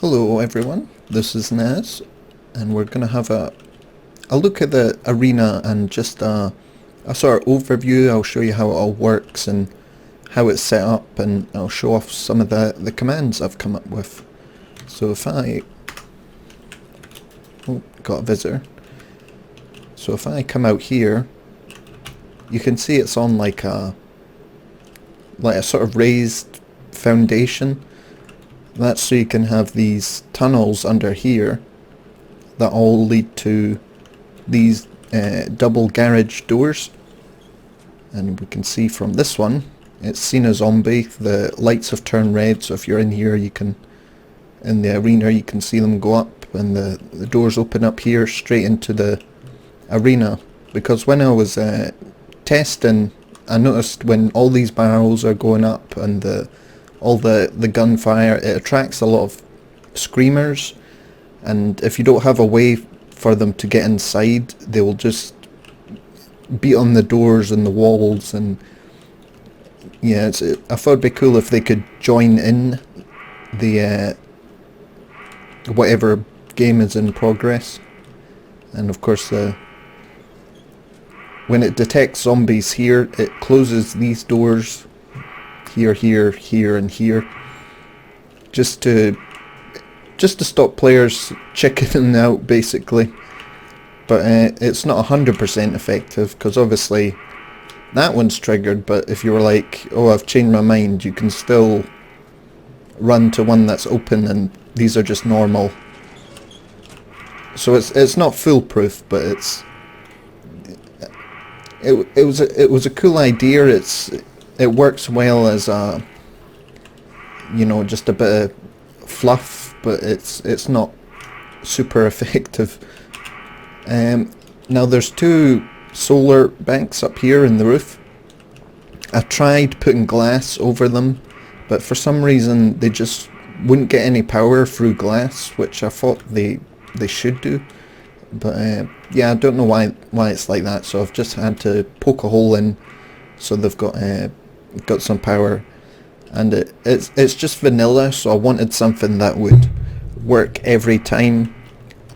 Hello everyone, this is Naz, and we're going to have a look at the arena and just a sort of overview. I'll show you how it all works and how it's set up, and I'll show off some of the commands I've come up with. So if I... Oh, got a visitor. So if I come out here, you can see it's on like a sort of raised foundation. That's so you can have these tunnels under here that all lead to these double garage doors. And we can see from this one, it's seen a zombie. The lights have turned red, so if you're in here, you can, in the arena, you can see them go up, and the doors open up here straight into the arena. Because when I was testing, I noticed when all these barrels are going up and all the gunfire, it attracts a lot of screamers, and if you don't have a way for them to get inside, they will just beat on the doors and the walls. And yeah, I thought it'd be cool if they could join in the whatever game is in progress. And of course, when it detects zombies here, it closes these doors here, here, here, and here, just to stop players chickening out, basically. But it's not 100% effective, because obviously that one's triggered. But if you were like, oh, I've changed my mind, you can still run to one that's open, and these are just normal. So it's not foolproof, but it was a cool idea. It works well as a, you know, just a bit of fluff, but it's not super effective. Now there's two solar banks up here in the roof. I tried putting glass over them, but for some reason they just wouldn't get any power through glass, which I thought they should do. But yeah, I don't know why it's like that, so I've just had to poke a hole in so they've got some power. And it's just vanilla, so I wanted something that would work every time.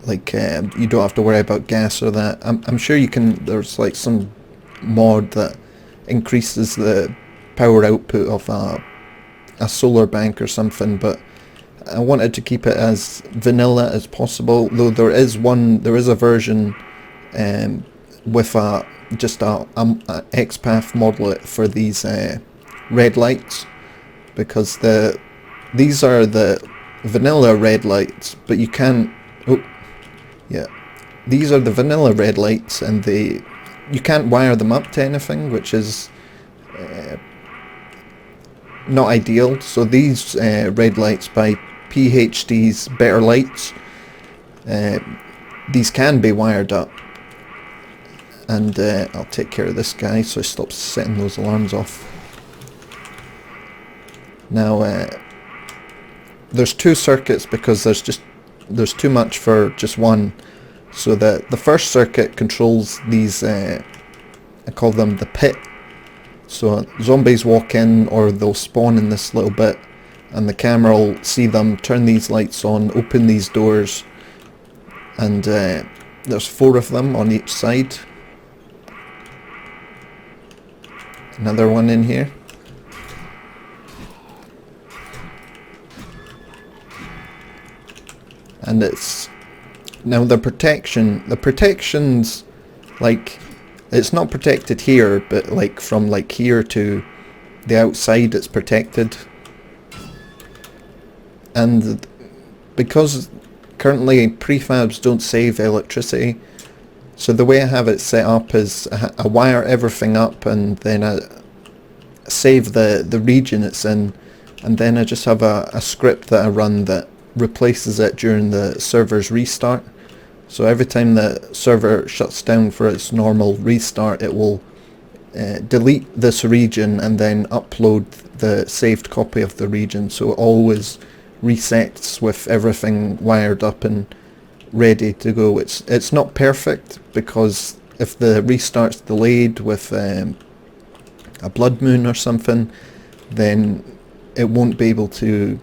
Like you don't have to worry about gas or that. I'm sure you can. There's like some mod that increases the power output of a solar bank or something, but I wanted to keep it as vanilla as possible. Though there is a version with just a XPath model for these red lights, because these are the vanilla red lights, but you can't. Oh, yeah, these are the vanilla red lights, and you can't wire them up to anything, which is not ideal. So these red lights by PhD's Better Lights, these can be wired up, and I'll take care of this guy so he stops setting those alarms off. Now there's two circuits because there's too much for just one. So the first circuit controls these, I call them the pit. So zombies walk in, or they'll spawn in this little bit, and the camera will see them, turn these lights on, open these doors, and there's 4 of them on each side. Another one in here. And it's now the protection's like, it's not protected here, but like from like here to the outside it's protected. And because currently prefabs don't save electricity, so the way I have it set up is I wire everything up, and then I save the region it's in, and then I just have a script that I run that replaces it during the server's restart. So every time the server shuts down for its normal restart, it will delete this region and then upload the saved copy of the region, so it always resets with everything wired up and ready to go. It's not perfect, because if the restart's delayed with a blood moon or something, then it won't be able to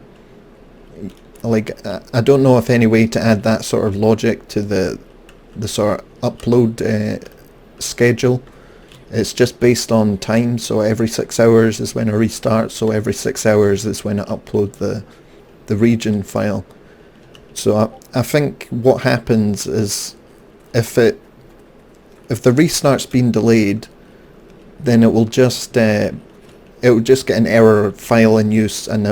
like I don't know of any way to add that sort of logic to the sort of upload schedule. It's just based on time, so every 6 hours is when it restarts, so every 6 hours is when I upload the region file. So I think what happens is if the restart's been delayed, then it will just get an error file in use, and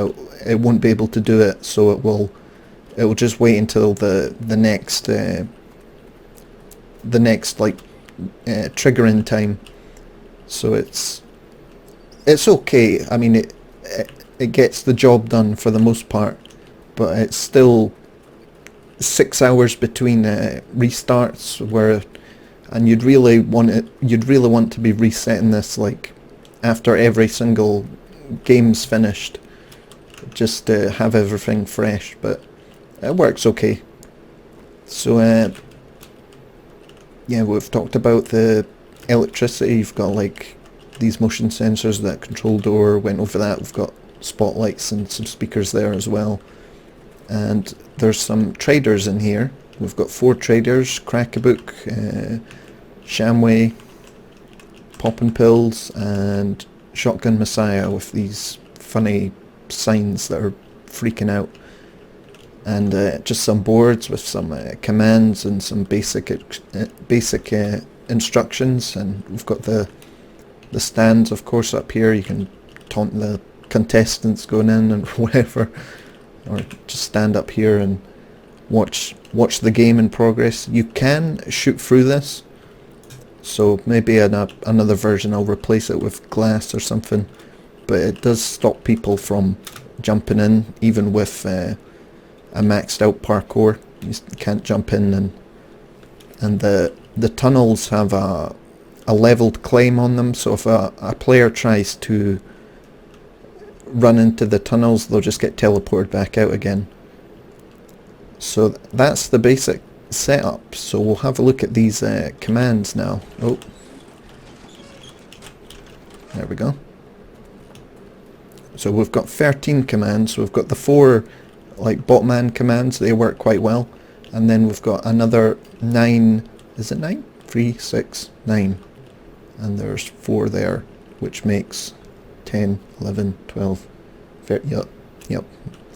it won't be able to do it. So it will just wait until the next like triggering time. So it's okay. I mean, it gets the job done for the most part, but it's still 6 hours between restarts, and you'd really want to be resetting this like after every single game's finished, just to have everything fresh. But it works okay. So yeah, we've talked about the electricity. You've got like these motion sensors that control door, went over that. We've got spotlights and some speakers there as well. And there's some traders in here. We've got 4 traders: Crack-a-Book, Shamway, Poppin' Pills, and Shotgun Messiah, with these funny signs that are freaking out. And just some boards with some commands and some basic instructions. And we've got the stands, of course, up here. You can taunt the contestants going in and whatever, or just stand up here and watch the game in progress. You can shoot through this, so maybe in another version I'll replace it with glass or something, but it does stop people from jumping in, even with a maxed out parkour. You can't jump in, and the tunnels have a leveled claim on them, so if a player tries to run into the tunnels, they'll just get teleported back out again. So that's the basic setup. So we'll have a look at these commands now. Oh, there we go. So we've got 13 commands. We've got the 4 like botman commands, they work quite well, and then we've got another 9. Is it 9? 3, 6, 9, and there's 4 there, which makes 10, 11, 12, yep,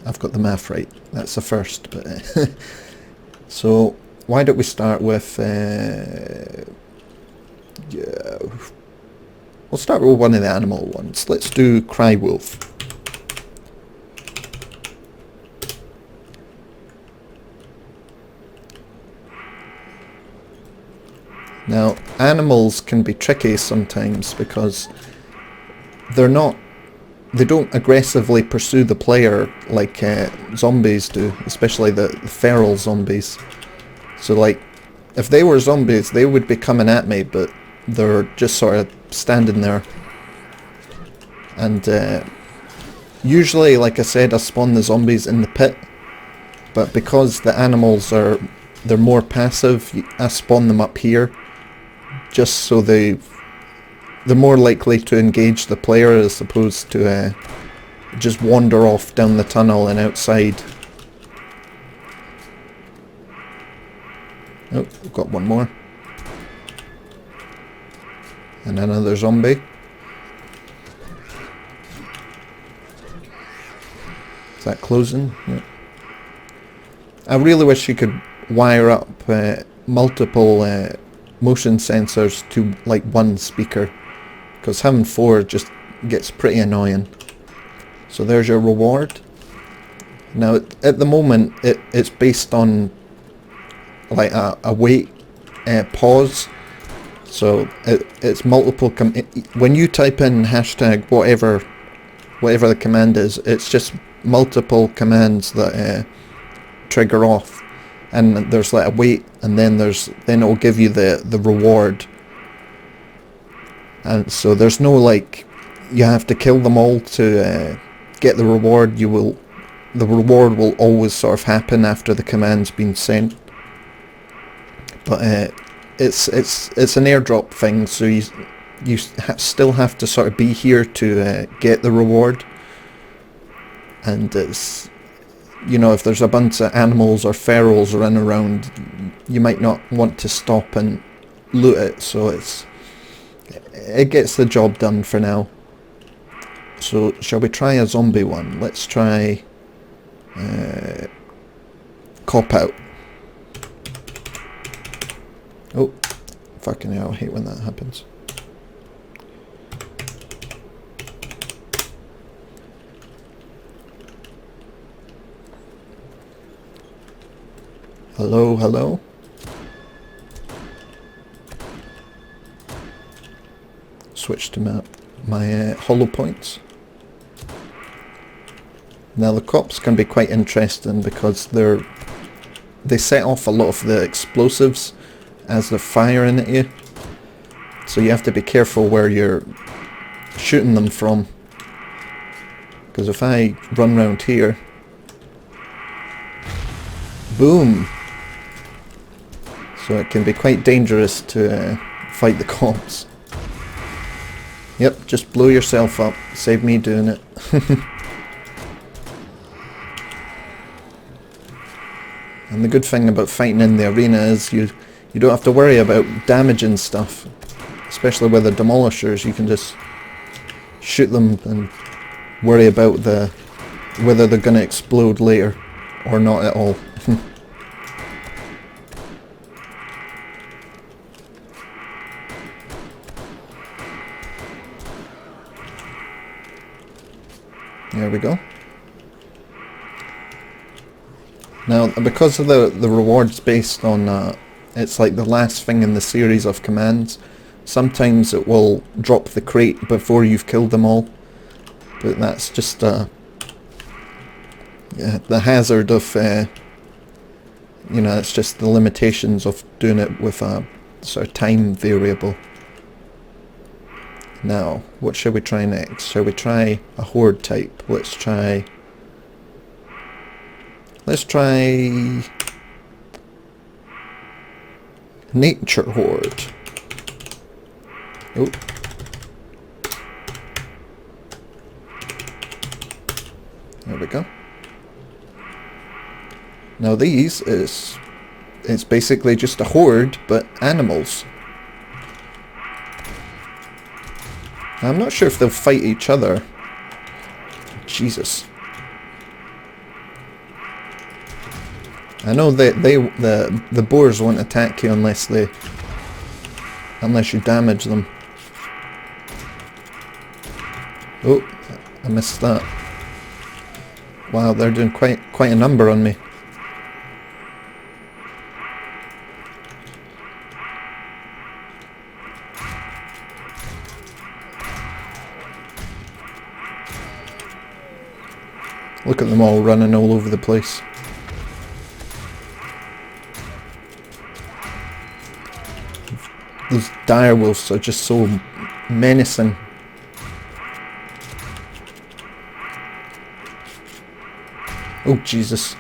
I've got the math right. That's the first. But so why don't we start with we'll start with one of the animal ones. Let's do Cry Wolf. Now, animals can be tricky sometimes because they don't aggressively pursue the player like zombies do, especially the feral zombies. So like, if they were zombies, they would be coming at me, but they're just sort of standing there. And usually, like I said, I spawn the zombies in the pit, but because the animals they're more passive, I spawn them up here, just so they're more likely to engage the player as opposed to just wander off down the tunnel and outside. Oh, we've got one more. And another zombie. Is that closing? Yep. I really wish you could wire up multiple motion sensors to like one speaker, because having 4 just gets pretty annoying. So there's your reward. Now at the moment it's based on like a wait pause, so it's multiple when you type in hashtag whatever the command is, it's just multiple commands that trigger off, and there's like a wait, and then it'll give you the reward. And so there's no like you have to kill them all to get the reward. The reward will always sort of happen after the command's been sent. But it's an airdrop thing, so you still have to sort of be here to get the reward. And you know, if there's a bunch of animals or ferals running around, you might not want to stop and loot it, so it gets the job done for now. So shall we try a zombie one? Let's try Cop Out. Oh, fucking hell, I hate when that happens. Hello, hello. Switch to my hollow points. Now the cops can be quite interesting because they set off a lot of the explosives as they're firing at you. So you have to be careful where you're shooting them from. Because if I run round here, boom! So it can be quite dangerous to fight the cops. Yep, just blow yourself up. Save me doing it. And the good thing about fighting in the arena is you don't have to worry about damaging stuff. Especially with the demolishers, you can just shoot them and worry about whether they're going to explode later or not at all. There we go. Now, because of the rewards based on, it's like the last thing in the series of commands, sometimes it will drop the crate before you've killed them all. But that's just yeah, the hazard of, you know, it's just the limitations of doing it with a sort of time variable. Now, what shall we try next? Shall we try a horde type? Let's try nature horde. Oh. There we go. Now these it's basically just a horde, but animals. I'm not sure if they'll fight each other. Jesus. I know the boars won't attack you unless you damage them. Oh, I missed that. Wow, they're doing quite a number on me. Look at them all running all over the place. Those direwolves are just so menacing. Oh, Jesus.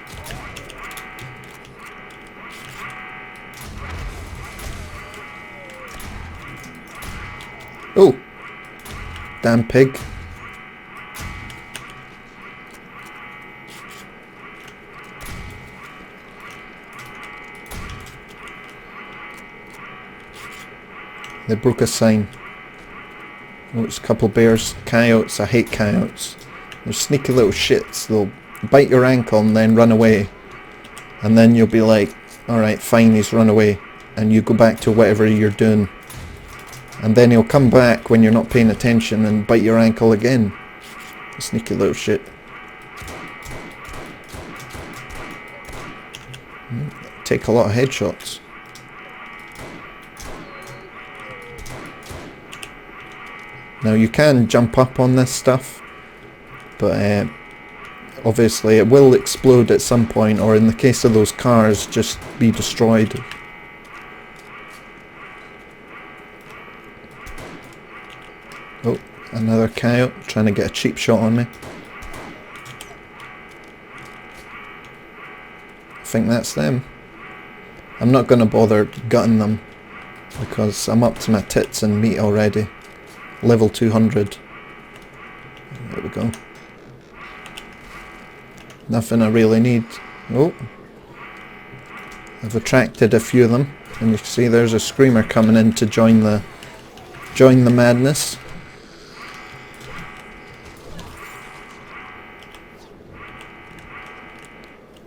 Oh! Damn pig. They broke a sign. Oh, it's a couple bears. Coyotes. I hate coyotes. They're sneaky little shits. They'll bite your ankle and then run away. And then you'll be like, alright, fine, he's run away. And you go back to whatever you're doing. And then he'll come back when you're not paying attention and bite your ankle again. Sneaky little shit. Take a lot of headshots. Now you can jump up on this stuff, but obviously it will explode at some point, or in the case of those cars, just be destroyed. Oh, another coyote trying to get a cheap shot on me. I think that's them. I'm not going to bother gutting them, because I'm up to my tits in meat already. Level 200. There we go. Nothing I really need. Oh. I've attracted a few of them. And you can see there's a screamer coming in to join the madness.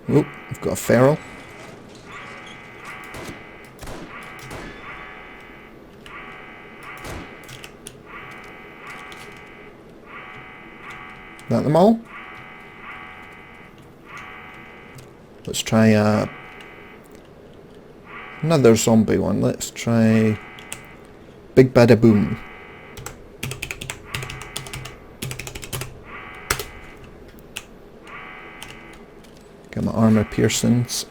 Oh, I've got a feral. Is that them all? Let's try another zombie one. Let's try Big Bada Boom. Got my armor piercings.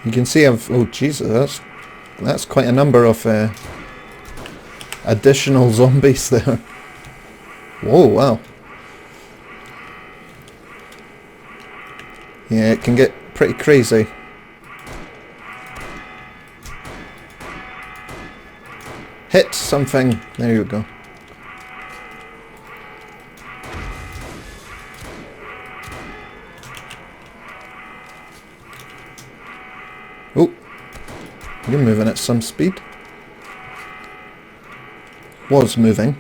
You can see I've, oh Jesus, that's quite a number of additional zombies there. Whoa, wow. Yeah, it can get pretty crazy. Hit something. There you go. Oh, you're moving at some speed. Was moving.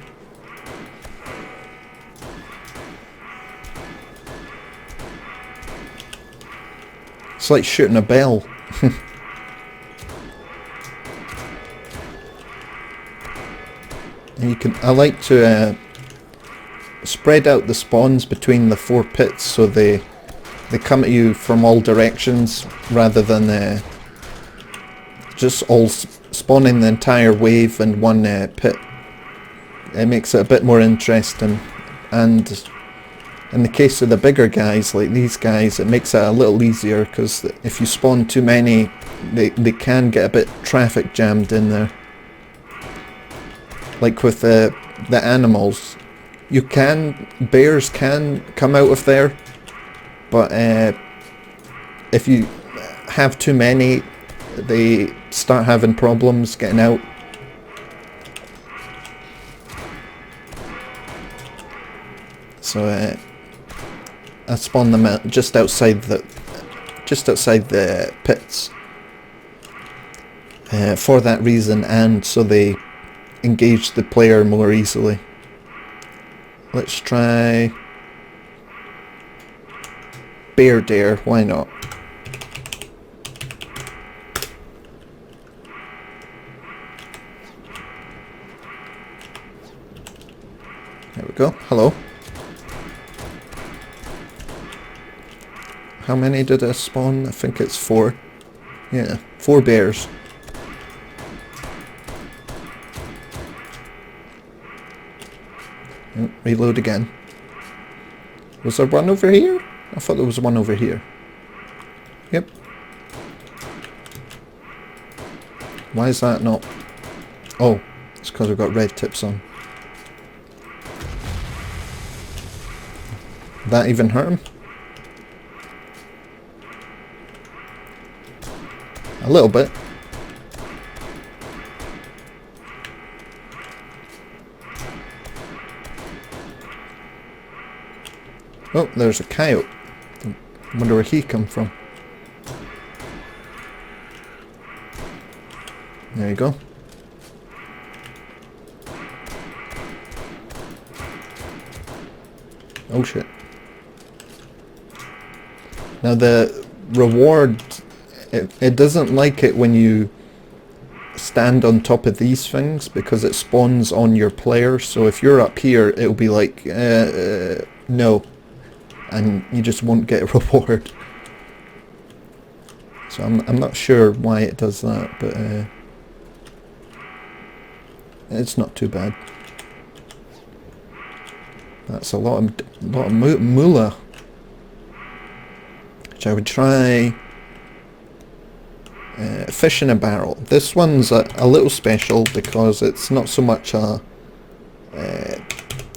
It's like shooting a bell. And you can. I like to spread out the spawns between the 4 pits so they come at you from all directions rather than just all spawning the entire wave in one pit. It makes it a bit more interesting, and in the case of the bigger guys like these guys, it makes it a little easier because if you spawn too many, they can get a bit traffic jammed in there. Like with the animals, bears can come out of there, but if you have too many, they start having problems getting out. So I spawn them out just outside the pits for that reason, and so they engage the player more easily. Let's try Bear Dare, why not? There we go, hello. How many did I spawn? I think it's 4. Yeah, 4 bears. Reload again. Was there one over here? I thought there was one over here. Yep. Why is that not? Oh, it's because I've got red tips on. That even hurt him? A little bit. Oh, there's a coyote. I wonder where he come from. There you go. Oh shit. Now the reward, it doesn't like it when you stand on top of these things because it spawns on your player. So if you're up here, it'll be like, no. And you just won't get a reward. So I'm not sure why it does that, but it's not too bad. That's a lot of moolah. Which I would try fish in a barrel. This one's a little special because it's not so much a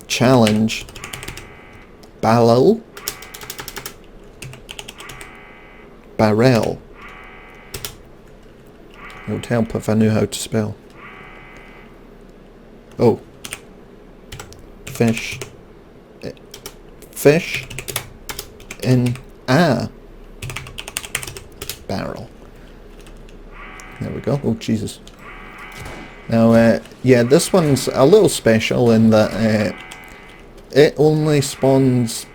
challenge. Barrel. It would help if I knew how to spell. Oh. Fish. Fish in a barrel. There we go. Oh, Jesus. Now, yeah, this one's a little special in that it only spawns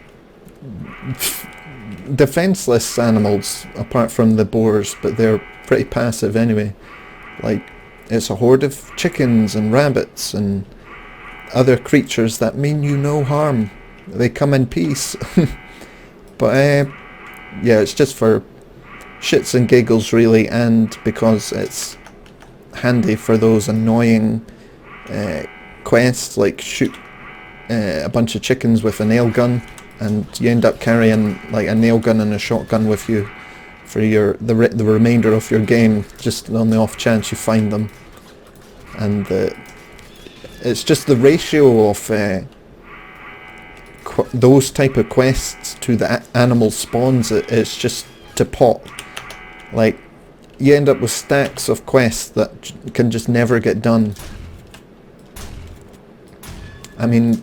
defenseless animals, apart from the boars, but they're pretty passive anyway. Like, it's a horde of chickens and rabbits and other creatures that mean you no harm. They come in peace. But, yeah, it's just for shits and giggles, really, and because it's handy for those annoying quests, like shoot a bunch of chickens with a nail gun, and you end up carrying like a nail gun and a shotgun with you for the remainder of your game, just on the off chance you find them. And it's just the ratio of those type of quests to the animal spawns. It's just to pot. Like, you end up with stacks of quests that can just never get done. I mean,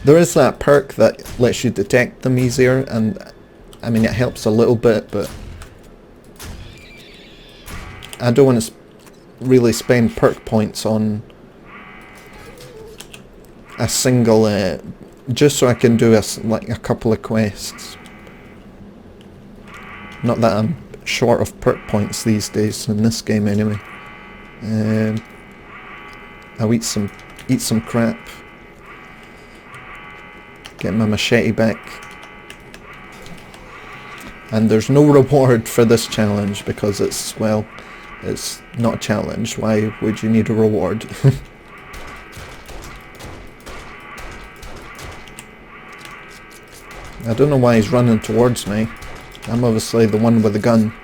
there is that perk that lets you detect them easier, and I mean, it helps a little bit, but I don't want to really spend perk points on a single, just so I can do like a couple of quests. Not that I'm short of perk points these days, in this game anyway. I'll eat some crap. Get my machete back. And there's no reward for this challenge because it's, well, it's not a challenge. Why would you need a reward? I don't know why he's running towards me. I'm obviously the one with the gun.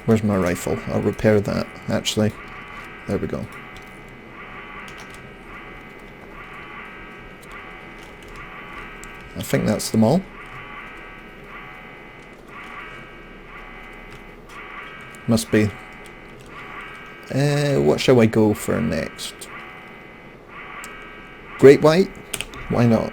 Where's my rifle? I'll repair that, actually. There we go. I think that's them all. Must be. What shall I go for next? Great White? Why not?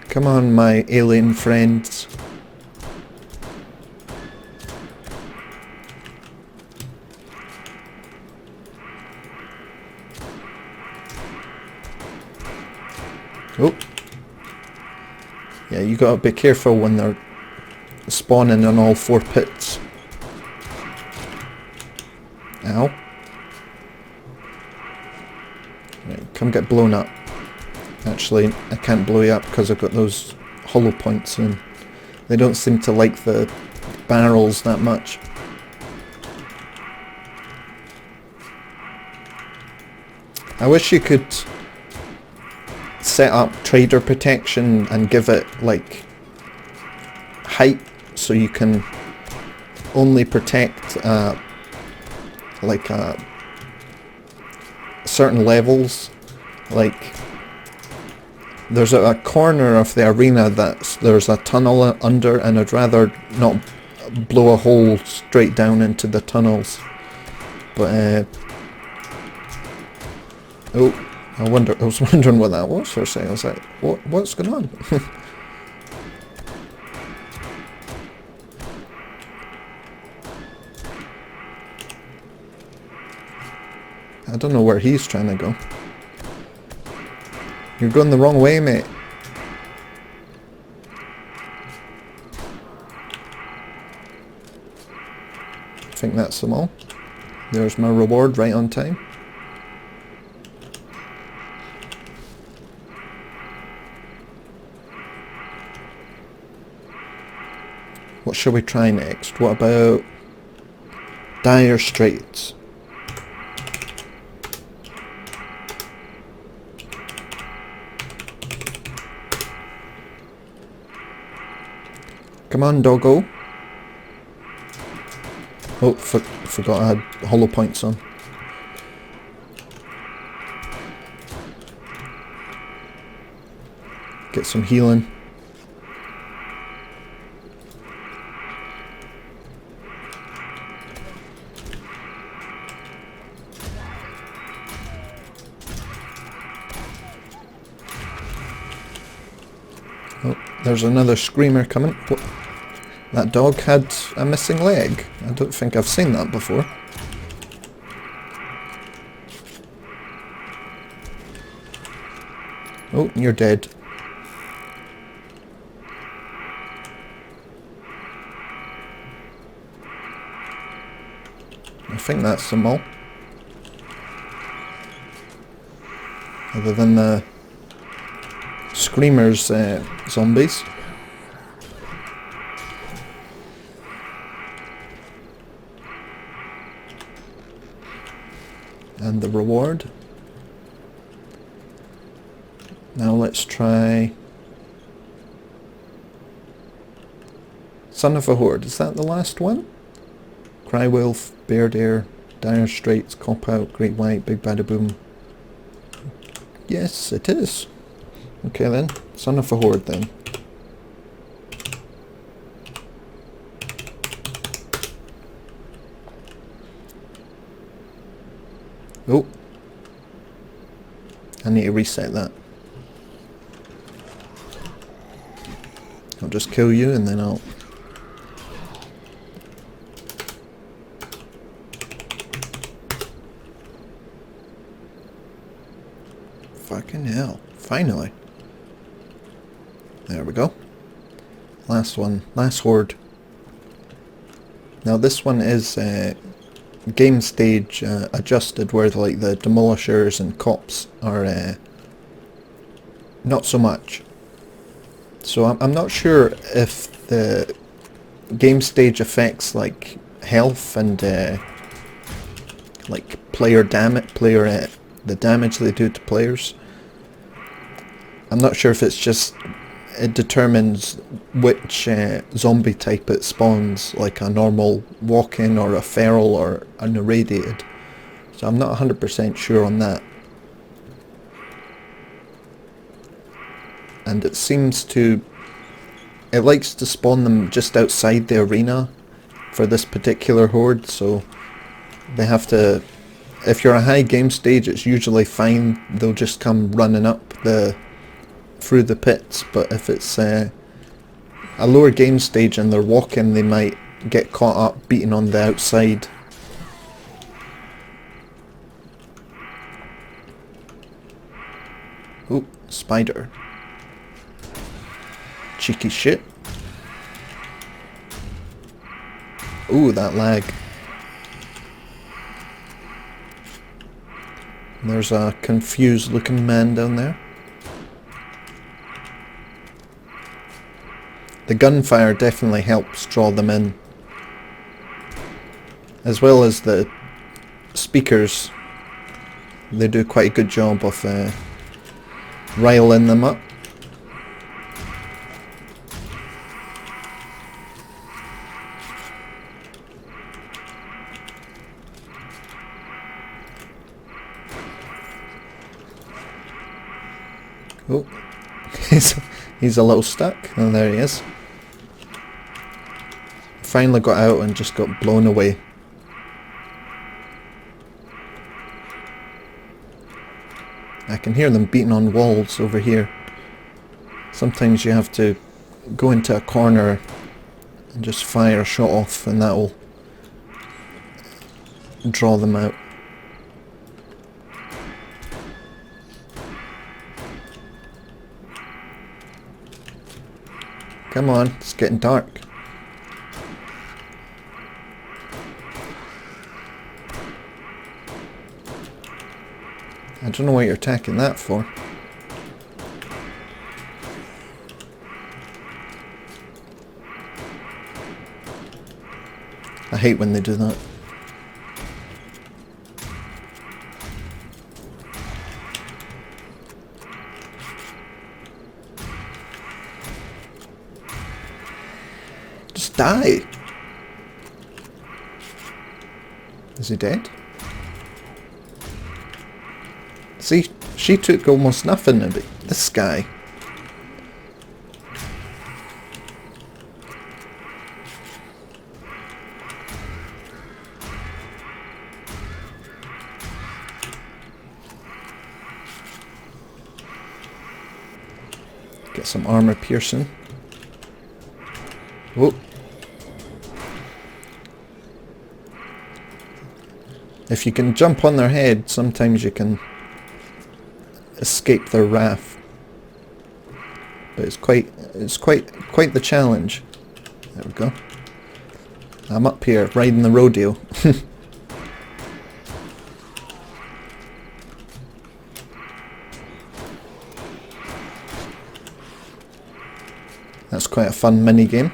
Come on, my alien friends. Oh. Yeah, you gotta be careful when they're spawning in all four pits. Ow. Right, come get blown up. Actually, I can't blow you up because I've got those hollow points and they don't seem to like the barrels that much. I wish you could set up trader protection and give it like height so you can only protect like certain levels. Like there's a corner of the arena that there's a tunnel under, and I'd rather not blow a hole straight down into the tunnels. But oh, I was wondering what that was for a second. I was like, what's going on? I don't know where he's trying to go. You're going the wrong way, mate. I think that's them all. There's my reward right on time. What shall we try next? What about Dire Straits? Come on, doggo. Oh, forgot I had hollow points on. Get some healing. Oh, there's another screamer coming. What? That dog had a missing leg. I don't think I've seen that before. Oh, you're dead. I think that's them all. Other than the screamers, zombies. And the reward. Now let's try Son of a Horde. Is that the last one? Cry Wolf, Bear Dare, Dire Straits, Cop Out, Great White, Big Bada Boom. Yes, it is. Okay then, Son of a Horde then. Oh. I need to reset that. I'll just kill you and then I'll... Fucking hell. Finally. There we go. Last one. Last horde. Now this one is game stage adjusted, where like the demolishers and cops are not so much. So I'm not sure if the game stage affects like health and like player damage, the damage they do to players. I'm not sure if it's just it determines which zombie type it spawns, like a normal walk-in or a feral or an irradiated. So I'm not 100% sure on that. And it seems to... it likes to spawn them just outside the arena for this particular horde, so they have to... if you're a high game stage, it's usually fine. They'll just come running up through the pits, but if it's a lower game stage and they're walking, they might get caught up beating on the outside. Ooh, spider. Cheeky shit. Ooh, that lag. There's a confused looking man down there. The gunfire definitely helps draw them in, as well as the speakers. They do quite a good job of riling them up. Oh, he's a little stuck. Oh, there he is. Finally got out and just got blown away. I can hear them beating on walls over here. Sometimes you have to go into a corner and just fire a shot off, and that'll draw them out. Come on, it's getting dark. I don't know what you're attacking that for. I hate when they do that. Just die. Is he dead? See, she took almost nothing of it. This guy. Get some armor piercing. Whoa. If you can jump on their head, sometimes you can escape their wrath. But it's quite the challenge. There we go. I'm up here riding the rodeo. That's quite a fun mini game.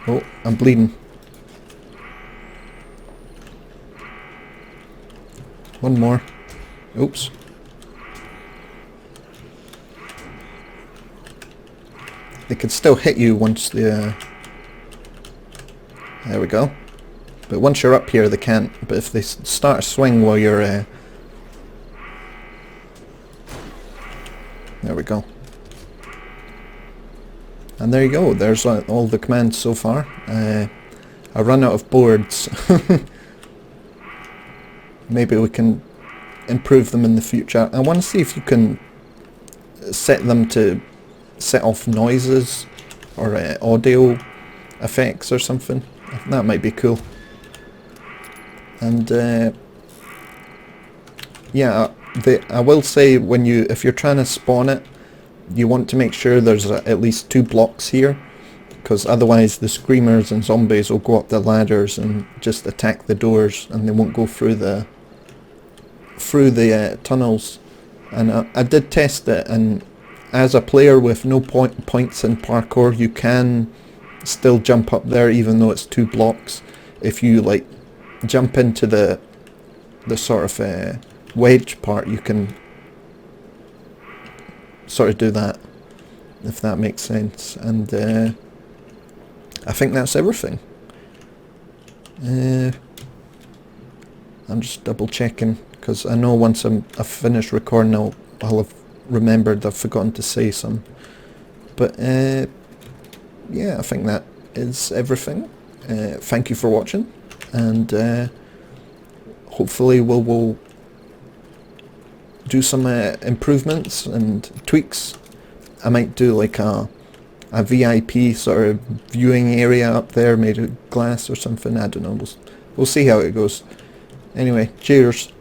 Oh, I'm bleeding. One more. Oops. They can still hit you once the... There we go. But once you're up here they can't. But if they start a swing while you're... There we go. And there you go, there's all the commands so far. I run out of boards. Maybe we can improve them in the future. I want to see if you can set them to set off noises or audio effects or something. That might be cool. And yeah, I will say if you're trying to spawn it, you want to make sure there's at least 2 blocks here, because otherwise the screamers and zombies will go up the ladders and just attack the doors, and they won't go through the tunnels. And I did test it, and as a player with no points in parkour, you can still jump up there even though it's 2 blocks. If you like jump into the sort of wedge part, you can sort of do that, if that makes sense. And I think that's everything. I'm just double checking, because I know once I've finished recording I'll have remembered I've forgotten to say some. But yeah, I think that is everything. Thank you for watching, and hopefully we'll do some improvements and tweaks. I might do like a VIP sort of viewing area up there made of glass or something. I don't know. We'll see how it goes. Anyway, cheers.